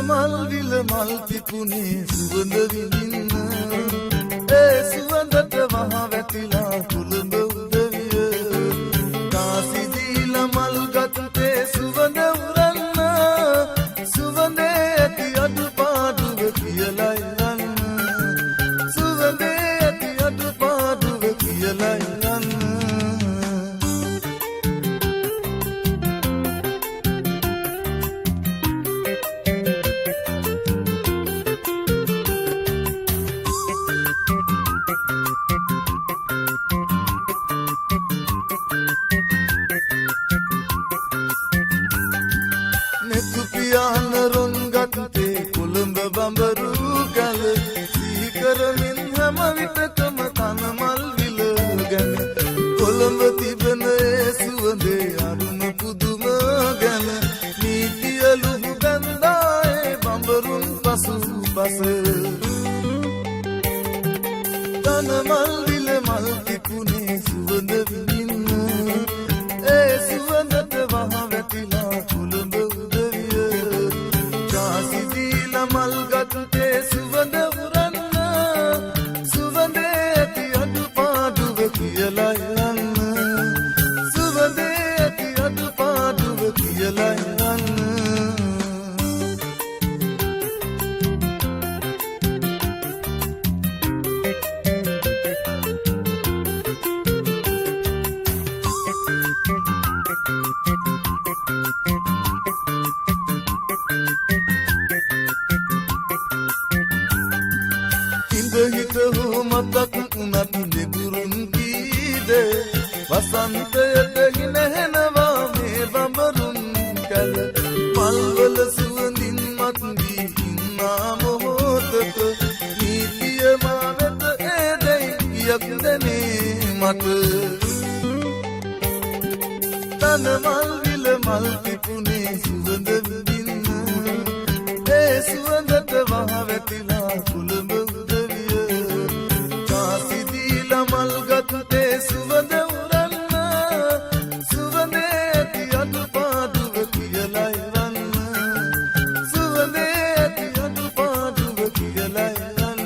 මල් විල මල් පිපුනේ සුවඳ විඳින්න ඒ සුවඳට වහ වැටිලා කුළුඹ උදවිය කාසි දීලා මල් ගත්තේ සුවඳ උරන්න සුවඳේ ඇති අඩුපාඩුව කියලා යන්න සුවඳේ ඇති අඩුපාඩුව කියලා යන්න බඹරු ගල සිහි කරමින් හැම විටකම තන මල් විල ගැන කොළඹ තිබෙන ඒ සුවඳේ අරුණ පුදුම ගැන නීතියලු බඳා ඒ බඹරුන් පසු පස තන මල් විල මල් තිබුණේ සුවඳ විඳින්න ඒ සුවඳට වහ වැටිලා කොළඹ මල් ගත්තේ සුවඳ උරන්න සුවඳේ ඇති අඩුපාඩුව කියලා යන්න සුවඳේ ඇති අඩුපාඩුව කියලා යන්න මතක් උනත් නිබුරුන් කීදේ වසන්තයට හිනහෙනවා මේ බඹරුන් කල මල්වල සුවඳින් මත් වී ඉන්නා මොහොතක නීතිය මා වෙත ඒ දෙයි කියක් දැනේ මට තන මල් විල මල් පිපුනේ සුවඳ විඳින්න ඒ සුවඳට වහ වැටිලා කුළුඹ මල් ගත්තේ සුවඳ උරන්න සුවඳේ ඇති අඩුපාඩුව කියලා යන්න සුවඳේ ඇති අඩුපාඩුව කියලා යන්න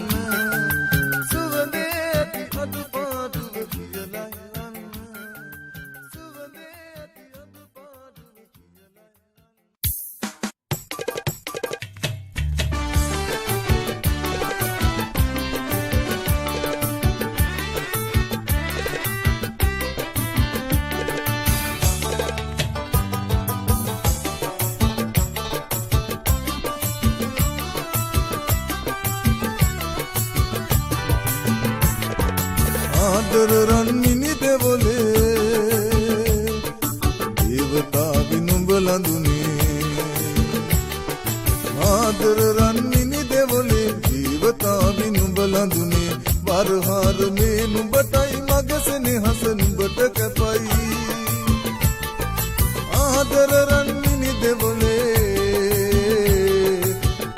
සුවඳේ ඇති අඩුපාඩුව කියලා යන්න සුවඳේ ඇති අඩුපාඩුව කියලා ආදර රන්මිනි දෙවොලේ දේවතා විනුඹ ලඳුනේ ආදර රන්මිනි දෙවොලේ දේවතා විනුඹ ලඳුනේ වරහාර මේ නුඹටයි මගසනේ හස නුඹට කැපයි ආදර රන්මිනි දෙවොලේ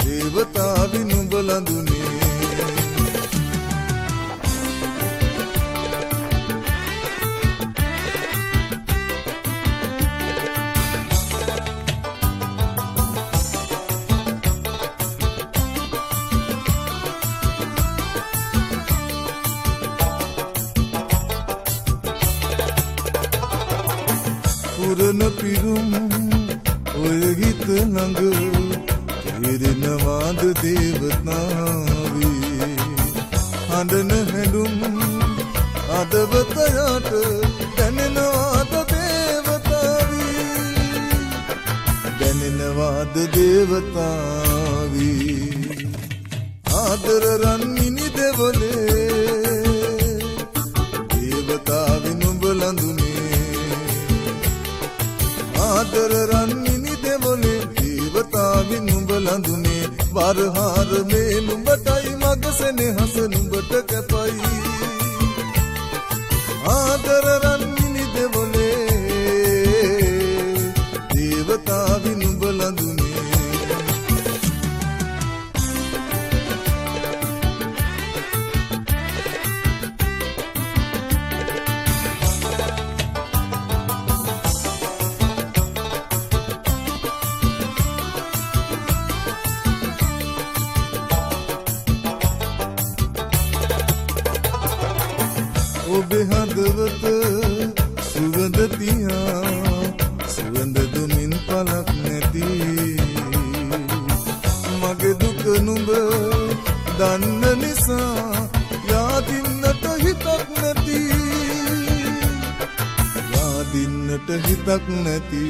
දේවතා විනුඹ ලඳුනේ පුරන පිරුම් ඔය ගීත ළඟ කෙරෙනවාද දේවතාවී හඬන හැඬුම් අදවතයට දැනෙනවාද දේවතාවී දැනෙනවාද දේවතාවී ආදර රන්මිනි දෙවොලේ දේවතාවි නුඹ ලඳුනේ ආදර රන්මිනි දෙවොලේ දේවතාවි නුඹ ලඳුනේ වරහාර මේ නුඹටයි මගසනේ හස නුඹට කැපයි ආදර රන්මිනි දෙවොලේ දේවතාවි නුඹ ලඳුනේ සිත සුවඳ තියා සුවඳ දුමින් පලක් නැති මගේ දුක නුඹ දන්න නිසා යාදින්නට හිතක් නැති යාදින්නට හිතක් නැති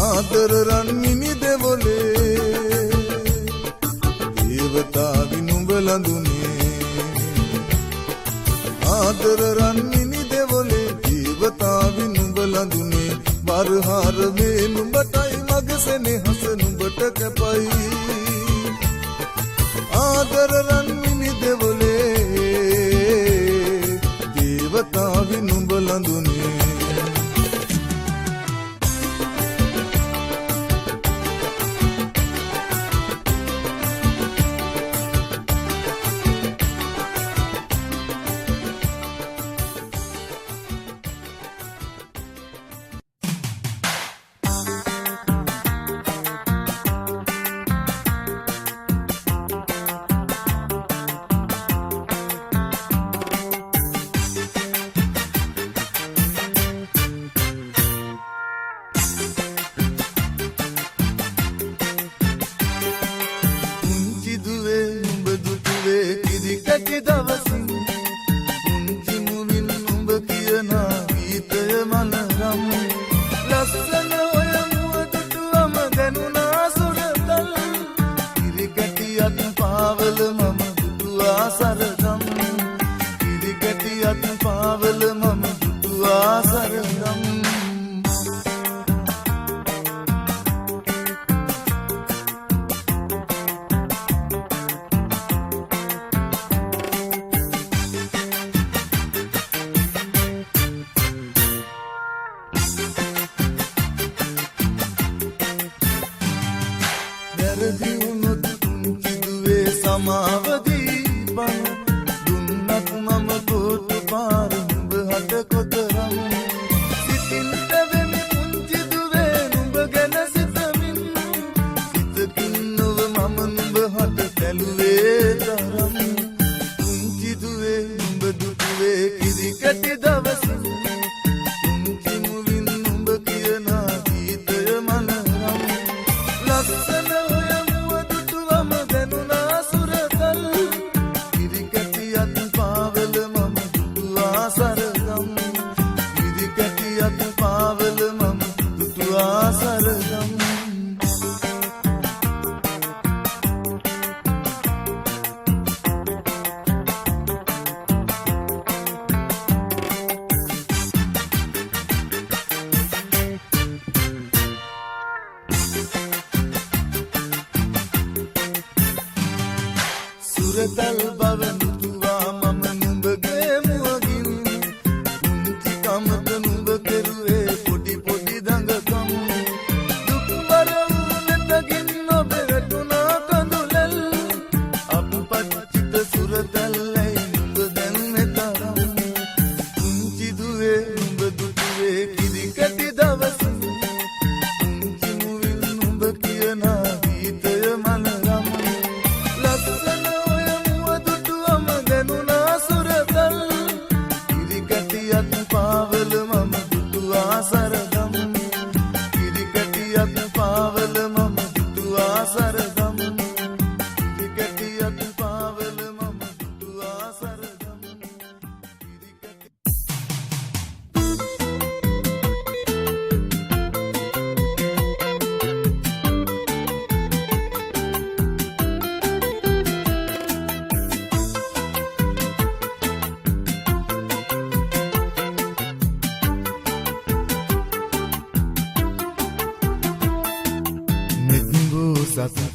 ආදර රන්මිනි දෙවොලේ දේවතාවි නුඹ ලඳුනේ ආදර රන්මිනි දෙවොලේ දේවතාවි නුඹ ලඳුනේ වරහාර මේ නුඹටයි මගේ සෙනෙහස නුඹට කැපයි ආදර රන්මිනි දෙවොලේ දේවතාවි නුඹ ලඳුනේ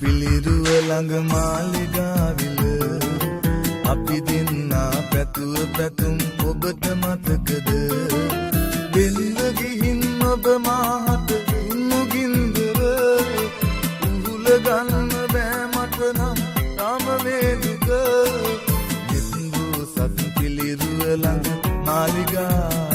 පිළිරුව ළඟ මාලිගාවිල අපි දෙන්නා පැතුව පැතුම් ඔබට මතකද දෙන්න ගිහින් ඔබ මාහට මුගින්දර උහුල ගන්න බෑ මට නම් තාම මේ දුක දෙන්නෝ සත් පිළිරුව ළඟ මාලිගාවිල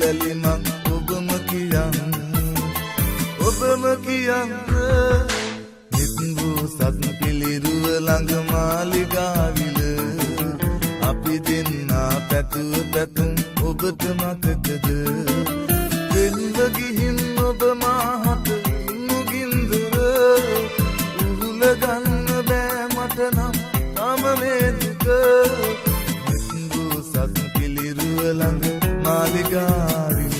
ලැලිමක් ඔබම කියන්න නිත්වූ සත් පිළිරුව ළඟ මාලිගාවිල අපි දෙන්නා පැතුව පැතුම් ඔබට මතකද දෙන්න ගිහින් ඔබ මාහට මුගින්දර උහුල ගන්න බෑ මට නම් තම මේ දුක නිත්වූ සත් පිළිරුව ළඟ මාලිගාවිල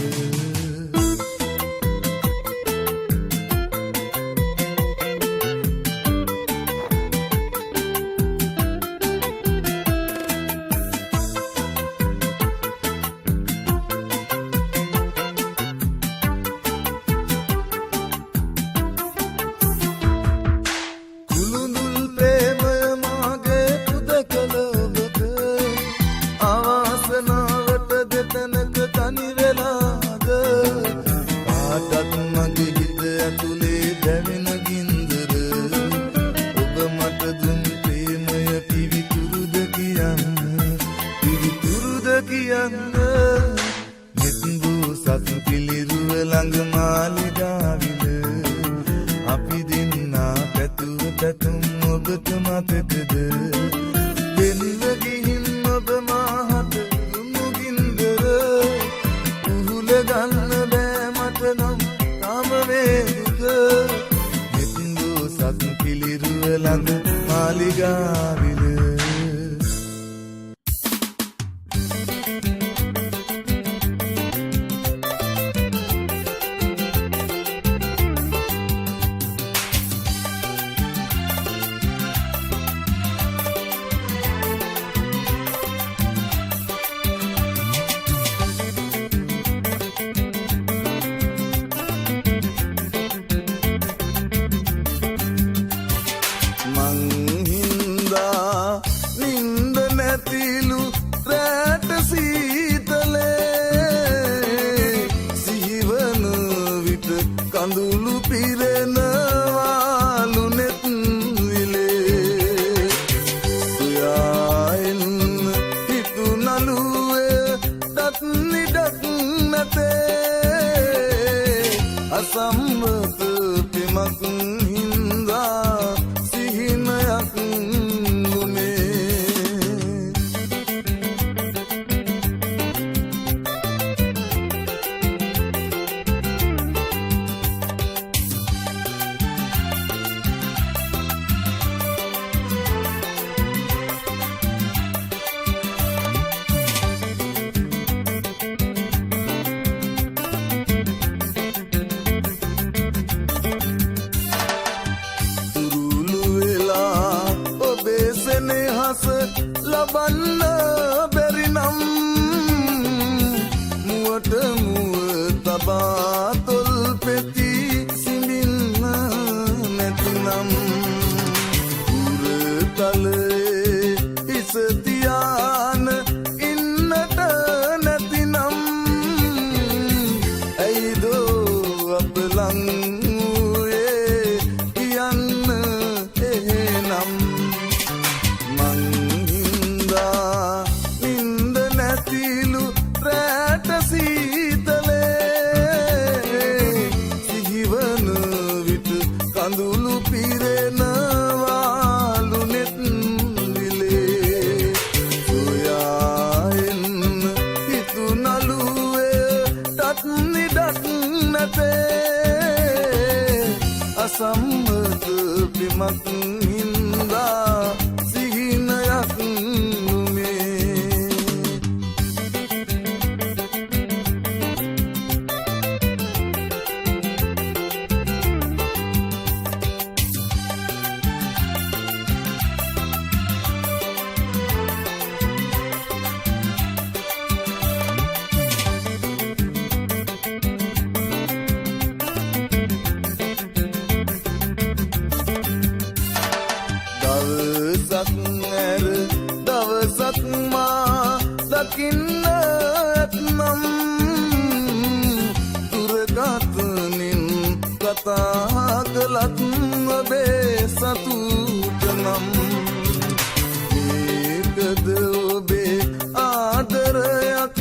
ඒකද ඔබේ ආදරයක්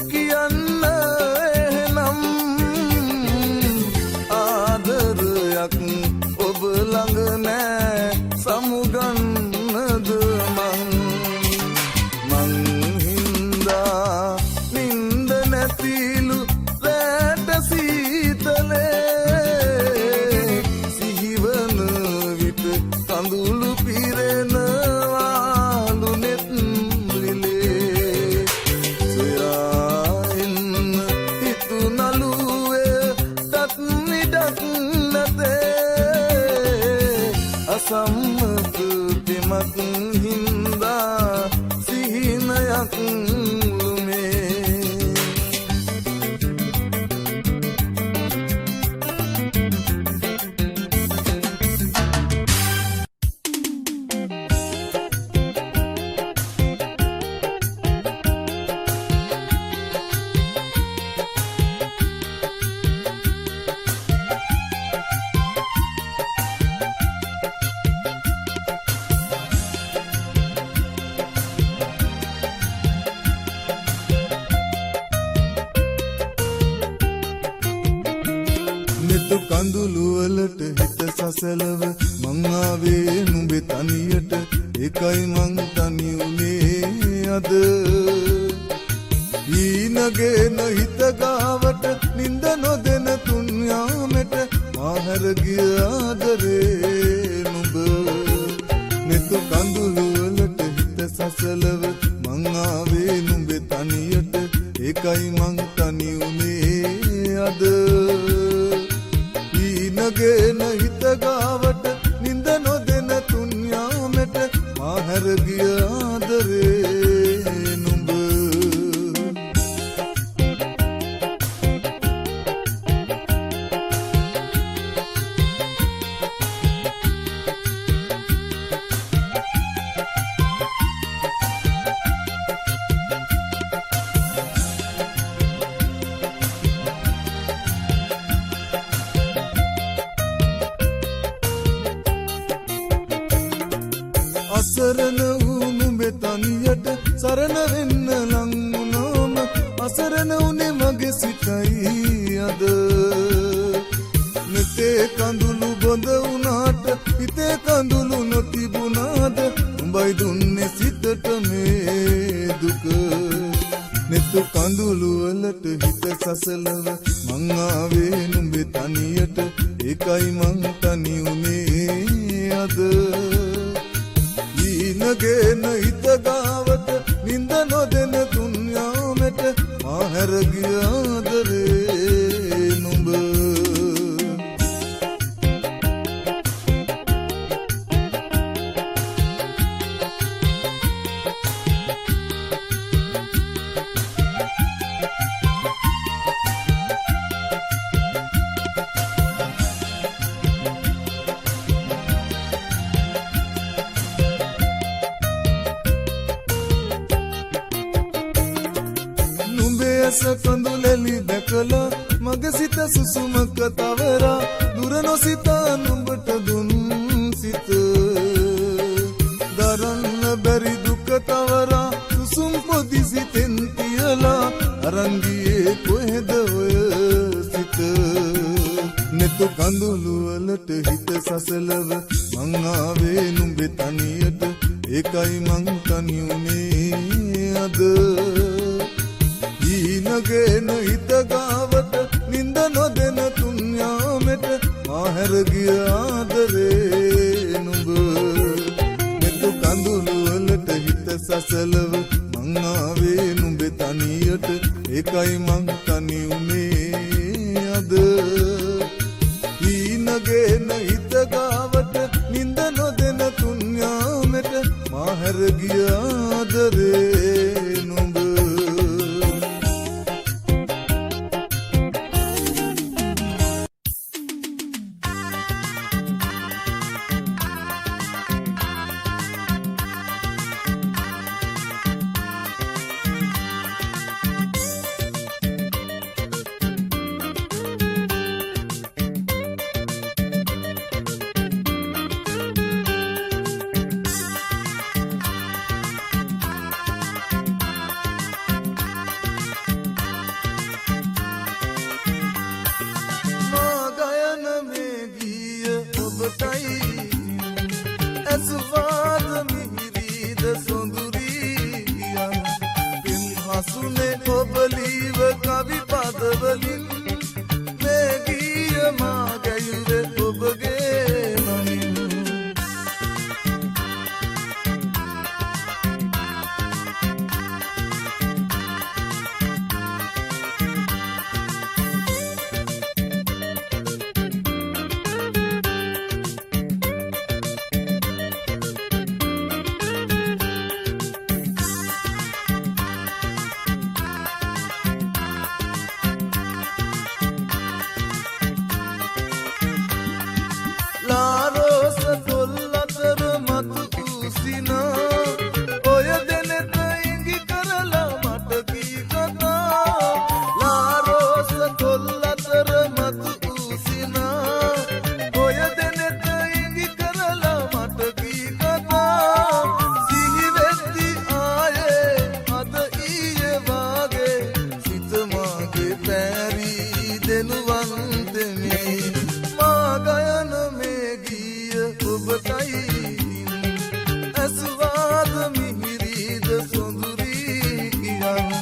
කියන්න ළඟ නෑ සමුගන්නද මං හින්දා නින්ද නැතිලු රැට සීතලේ සිහිවන විට කඳුළු පිරෙනවාලු නෙත් විලේ සොයා එන්න හිතු නළුවේ තත් නිඩක් නැතේ අසම්මත පෙමක් හින්දා සිහිනයක් ලුමේ නෙතු කඳුළු වලට හිත සසලව මං ආවේ නුඹේ තනියට ඒකයි මං තනි උනේ අද ඊනගෙන හිත ගාවට නින්ද නොදෙන තුන් යාමෙට මාහැර ගිය ආදරේ නුඹ නෙතු කඳුළු වලට හිත සසලව මං ආවේ නුඹේ තනියට ඒකයි මං තනි උනේ අද නගෙන හිත ගාවට නින්ද නොදෙන තුන් යාමෙට මාහැර ගිය ආදරේ නුඹ අසරණ වූ නුඹේ තනියට සරණ වෙන්න ලං වුණාම අසරණ උනේ මගේ සිතයි අද නිතේ කඳුළු බොඳ වුණාට හිතේ කඳුළු නොතිබුණාද උඹයි දුන්නේ සිතට මේ දුක නෙතු කඳුළු වලට හිත සසලව මං ආවේ නුඹේ තනියට ඒකයි මං තනි උනේ අද නගෙන හිත ගාවට නින්ද නොදෙන තුන් යාමෙට මාහැර ගිය ආදරේ නුඹ ඇස කඳුලෙලි දැකලා මගේ සිත සුසුමක තවරා දුර නොසිතා නුඹට දුන් සිත දරන්න බැරි දුක තවරා සුසුම් පොදි සිතෙන් තියලා අරන් ගියේ කොහෙද ඔය සිත නෙතු කඳුළු වලට හිත සසලව මං ආවේ නුඹේ තනියට ඒකයි මං තනි උනේ අද නගෙන හිත ගාවට නින්ද නොදෙන තුන් යාමෙට මාහැර ගිය ආදරේ නුඹ නෙතු කඳුළු වලට හිත සසලව මං ආවේ නුඹේ තනියට ඒකයි මං තනි උනේ අද ඊනගෙන හිත ගාවට නින්ද නොදෙන තුන් යාමෙට මාහැර ගිය ආදරේ නුඹ ඇසුවාද මිහිරිද සොඳුරී යන පින් හසුනේ ඔබලීව කවි පදවලින් මේ ගීය මා ගැයුවේ ඔබගේ නමින් ලාරෝස තොල් අතර මතු උසිනා ඔය දෙනෙත ඉඟි කරලා මට කී කතා ලාරෝස තොල් අතර මතු උසිනා ඔය දෙනෙත ඉඟි කරලා මට කී කතා සිහි වෙද්දි ආයේ අද ඊයේ වාගේ සිත මාගේ පැරී දෙනුවන් දෙමි මා ගයන ඔබටයි ඇසුවාද මිහිරිද සොඳුරී යන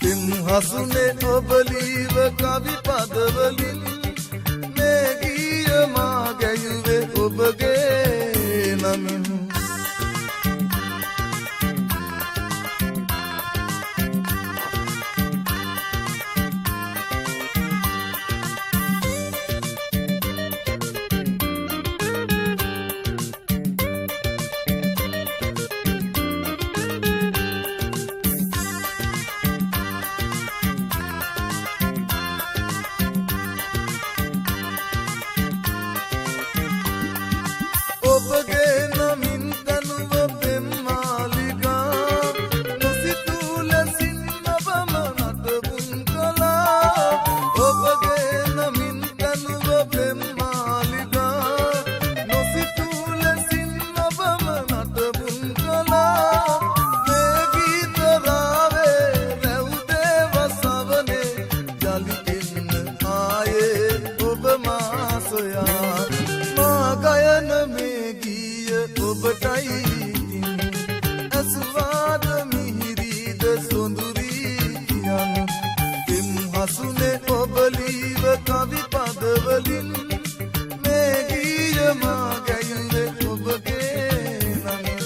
පින් හසුනේ ඔබලීව කවි පදවලින් මේ ගීය මා ගැයුවේ ඔබගේ නමින් ඔබගේ නමින් දනුව පෙම්මාලිකා නොසිතූ ලෙසින් ඔබම නටබුන් කළා ඔබගේ නමින් දනුව පෙම්මාලිකා නොසිතූ ලෙසින් ඔබම නටබුන් කළා මේ ගීත රාවේ රැවුදේ වසවනේ යලි එන්න ආයේ ඔබ මා සොයා මා ගයන ඔබටයි ඇසුවාද මිහිරිද සොඳුරී යන පින් හසුනේ ඔබලීව කවි පදවලින් මේ ගීය මා ගැයුවේ ඔබගේ නමින්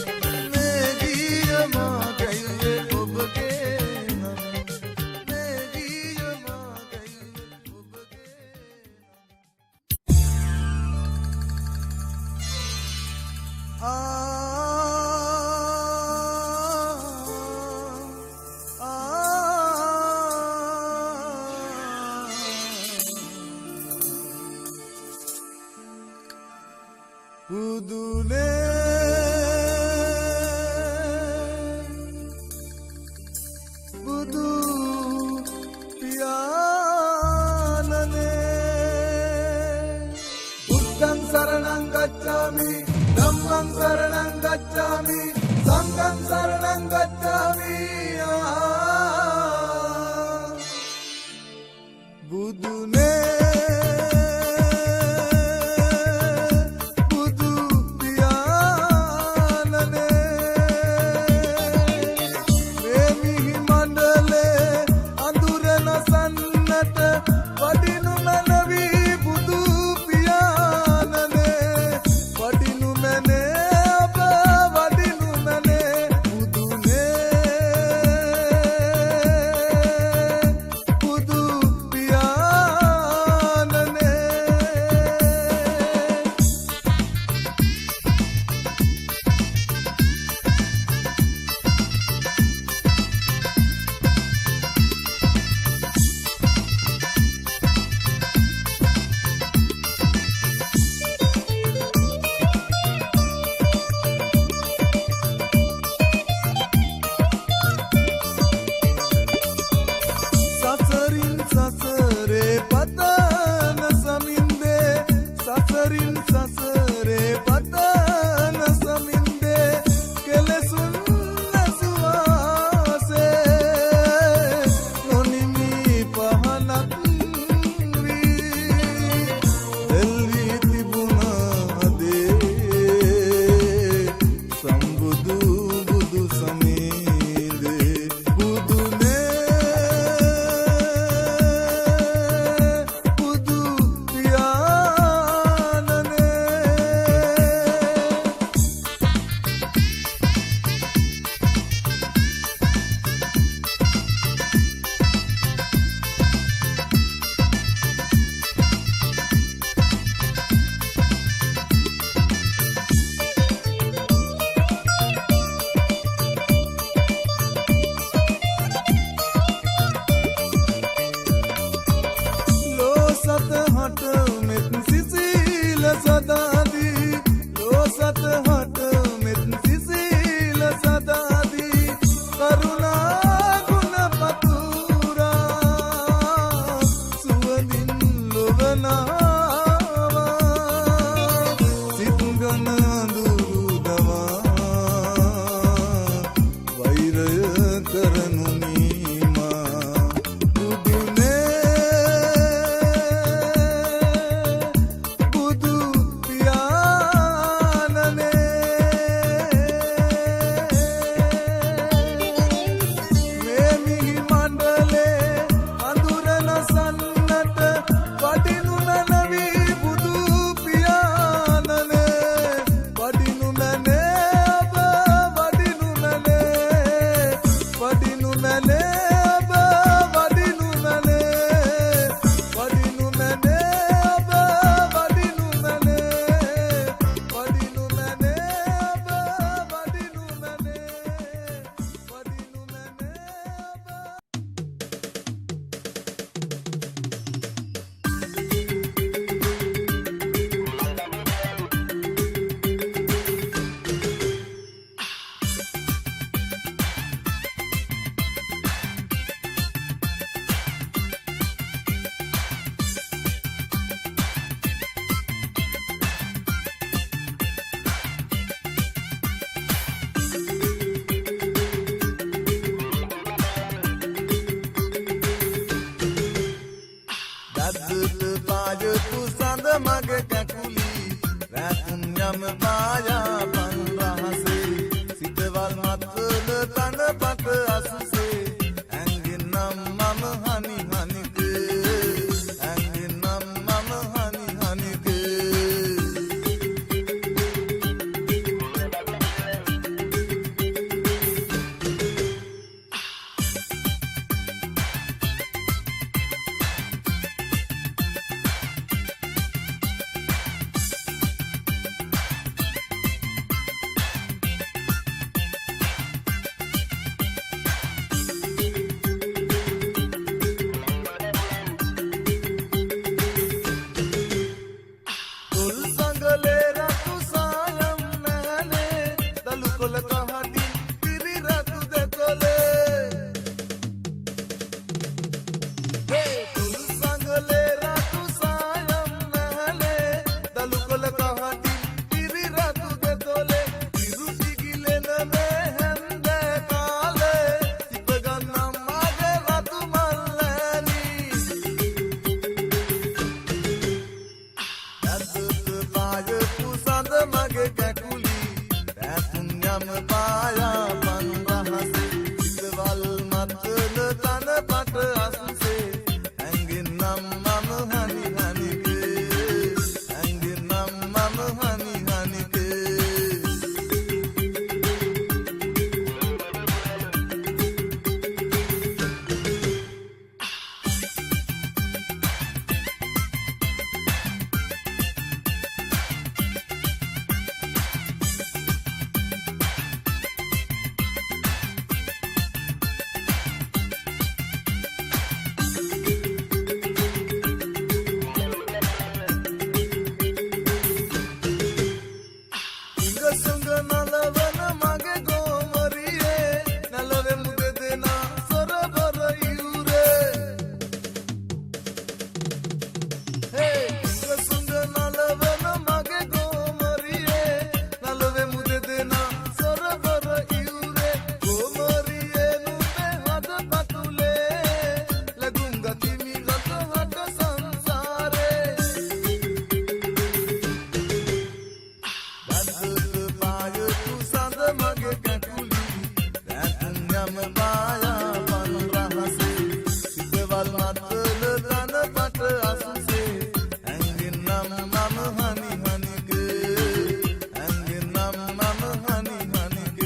මේ ගීය මා ගැයුවේ ඔබගේ නමින් මේ ගීය මා ගැයුවේ ඔබගේ බුදුනේ බුදු පියාණනේ බුද්ධං සරණං ගච්ඡාමි ධම්මං සරණං ගච්ඡාමි සංඝං සරණං ගච්ඡාමි බුදුනේ වඩිනු මැනේ සත හට මෙත් සිසිල සදාදී කරුණා ගුණ පතුරා සුවඳින් ලොවනවා සිත් ගන අඳුරු දවා වෛරය කරනු නීමා බුදු පියාණනේ මේ මිහි මණ්ඩලේ අඳුරන සන්නට වඩිනු මැනවි බුදු පියාණනේ වඩිනු මැනේ ඔබ වඩිනු මැනේ වඩිනු මැනේ ඔබ වඩිනු මැනේ වඩිනු මැනේ ඔබ වඩිනු මැනේ වඩිනු මැනේ ඔබ වඩිනු මැනේ වඩිනු මැනේ ඔබ දද්දුත පායපු සඳ මග කැකුලි රැතුම් යම පායා පන් රහසේ සිතවල් මත්වල තන පට අසුසේ ඇඟෙනම් මම හනි හනික ඇඟෙනම් මම හනි හනික තුල් සංගලේ රතු සායම් නැහලේ දලු කොල කහටින් පිරි රතු දෙතොලේ තුල් සංගලේ රතු සායම් නැහලේ දලු කොල කහටින් පිරි රතු දෙතොලේ ඉරුටි ගිලෙන මේ හැන්ද කාලේ තිප ගන්නම් මගේ රතු මල්ලෑනි දද්දුත පායපු සඳ මගේ කැකුලි රැතුම් යම පායා පන් රහසේ සිතවල් මත්වල තන පට අසුසේ ඇඟෙනම් මම හනි හනික ඇඟෙනම් මම හනි හනික ඉඟසුඟ නලවන මගේ ගෝමරියේ නලවෙමු දෙදෙනා සොරබර ඉවුරේ ඉඟසුඟ නලවන මගේ ගෝමරියේ නලවෙමු දෙදෙනා සොරබර ඉවුරේ ගෝමරියේ නුඹේ හද පතුලේ ලැබුම් ගතිමි රත හට සංසාරේ දද්දුත පායපු සඳ මගේ කැකුලි රැතුම් යම පායා පන් රහසේ සිතවල් මත්වල තන පට අසුසේ ඇඟෙනම් මම හනි හනික ඇඟෙනම් මම හනි හනික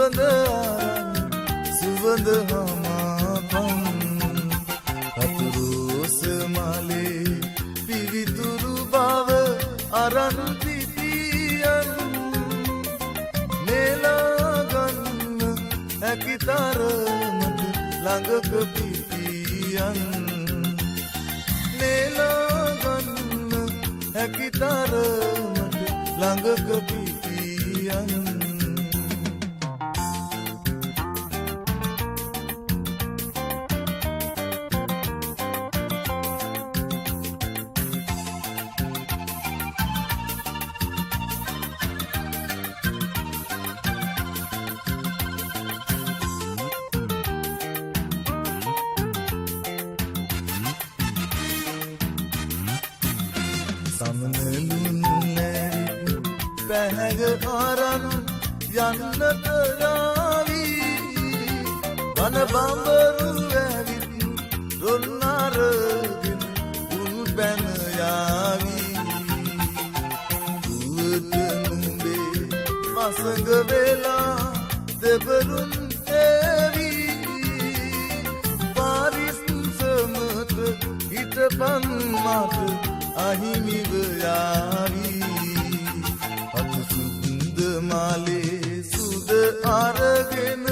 සුවඳ අරන් සුවඳ හමාපන් අතුරුස මලේ පිවිතුරු බව අරන් පිටියන් නෙලා ගන්න හැකි තරමට ළඟක පිටියන් නෙලා ගන්න හැකි තරමට ළඟක පිටියන් සමනලුන් නැරි පැහැග අරන් යන්නට යාවී වන බඹරු ඇවිත් රොන් අරගෙන උන් පැන යාවී දුවට නුඹේ පසඟ වෙලා දෙබරුන් ඇවී පාරිස්සමට හිටපන් මට අහිමිව යාවී අතු සුන්ද මාලේ සුද අරගෙන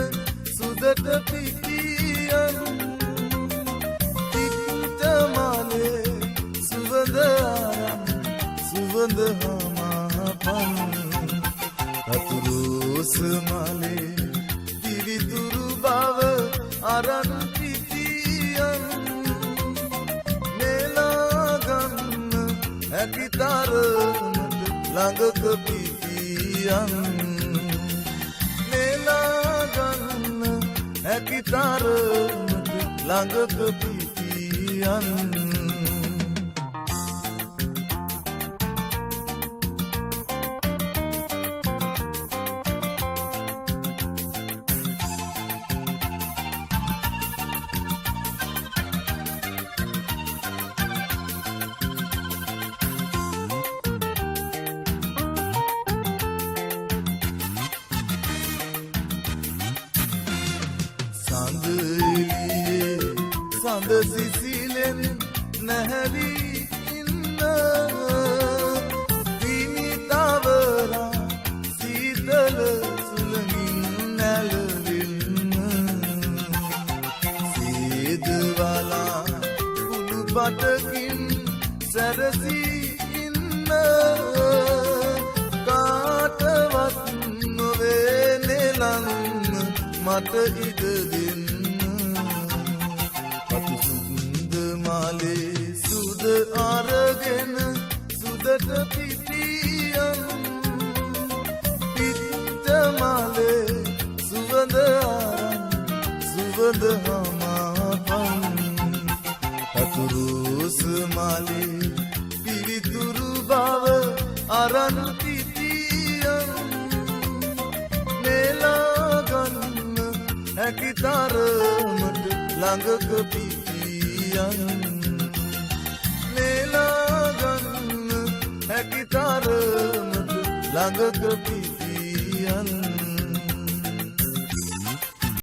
සුදට පිටියන් පිට මාලේ සුවඳ අරන් සුවඳ හමාපන් අතුරුස මාලේ පිවිතුරු බව අරන් පිටියන් හැකි තරමට ළඟක පිටියන් නෙලා ගන්න හැකි තරමට ළඟක පිටියන් සඳ එළියේ සඳ සිසිලෙන් නැහැවී ඉන්න විනිතවරා සීතල සුළඟින් නැලවෙන්න සේදවලා කුඩු පටකින් සැරසී ඉන්න කාටවත් නොවේ නෙලන්න මට ඉඩ දෙන්න අතු සුන්ද මාලේ සුද අරගෙන සුදට පිටියන් පිට මාලේ සුවඳ අරන් සුවඳ හමාපන් අතුරුස මාලේ පිවිතුරු බව අරන් පිටියන් නෙලා ගන්න හැකි තරමට ළඟක පිටියන් නෙලා ගන්න හැකි තරමට ළඟක පිටියන්